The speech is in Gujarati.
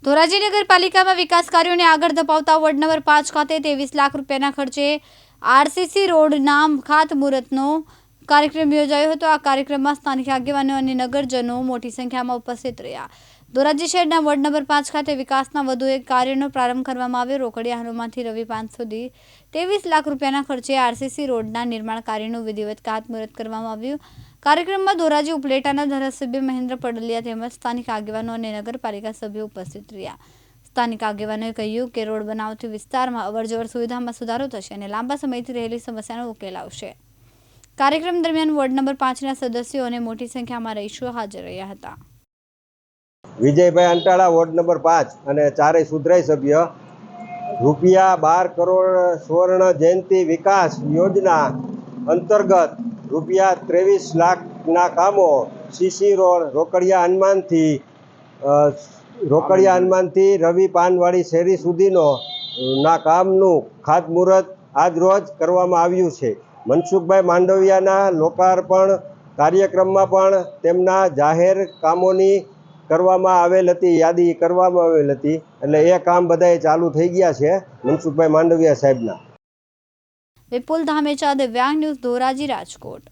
ધોરાજી નગરપાલિકામાં વિકાસ કાર્યોને આગળ ધપાવતા વોર્ડ નંબર 5 ખાતે 23 લાખ રૂપિયાના ખર્ચે આરસીસી રોડના ખાતમુહૂર્તનો કાર્યક્રમ યોજાયો હતો। આ કાર્યક્રમમાં સ્થાનિક આગેવાનો અને નગરજનો મોટી સંખ્યામાં ઉપસ્થિત રહ્યા। ધોરાજી શહેરના વોર્ડ નંબર 5 ખાતે વિકાસના વધુ એક કાર્યનો પ્રારંભ કરવામાં આવ્યો। રોકડિયા હનુમાનથી રવિ 5 સુધી 23 લાખ રૂપિયાના ખર્ચે આરસીસી રોડના નિર્માણ કાર્યનું વિધિવત ખાતમુહૂર્ત કરવામાં આવ્યું। કાર્યક્રમમાં ધોરાજી ઉપલેટાના ધારાસભ્ય મહેન્દ્ર પડલિયા તેમજ સ્થાનિક આગેવાનો અને નગરપાલિકા સભ્યો ઉપસ્થિત રહ્યા। સ્થાનિક આગેવાનોએ કહ્યું કે રોડ બનાવવાથી વિસ્તારમાં અવરજવર સુવિધામાં સુધારો થશે અને લાંબા સમયથી રહેલી સમસ્યાનો ઉકેલ આવશે। કાર્યક્રમ દરમિયાન વોર્ડ નંબર 5ના સદસ્યો અને મોટી સંખ્યામાં રહીશો હાજર રહ્યા હતા। વિજયભાઈ અંટાળા, વોર્ડ નંબર 5 અને ચારેય સુધરાઈ સભ્ય, ₹12 કરોડ સ્વર્ણ જયંતિ વિકાસ યોજના અંતર્ગત ₹23 લાખના કામો સીસી રોડ રોકડિયા હનુમાનથી રવિ પાનવાડી શેરી સુધીનો ના કામનું ખાતમુહૂર્ત આજ રોજ કરવામાં આવ્યું છે। મનસુખભાઈ માંડવિયાના લોકાર્પણ કાર્યક્રમમાં પણ તેમના જાહેર કામોની કરવામાં આવેલ હતી, યાદી કરવામાં આવેલ હતી, એટલે એ કામ બધાય ચાલુ થઈ ગયા છે મનસુખભાઈ માંડવિયા સાહેબના। વિપુલ ધામેચા, દિવ્યાંગ ન્યૂઝ, ધોરાજી, રાજકોટ।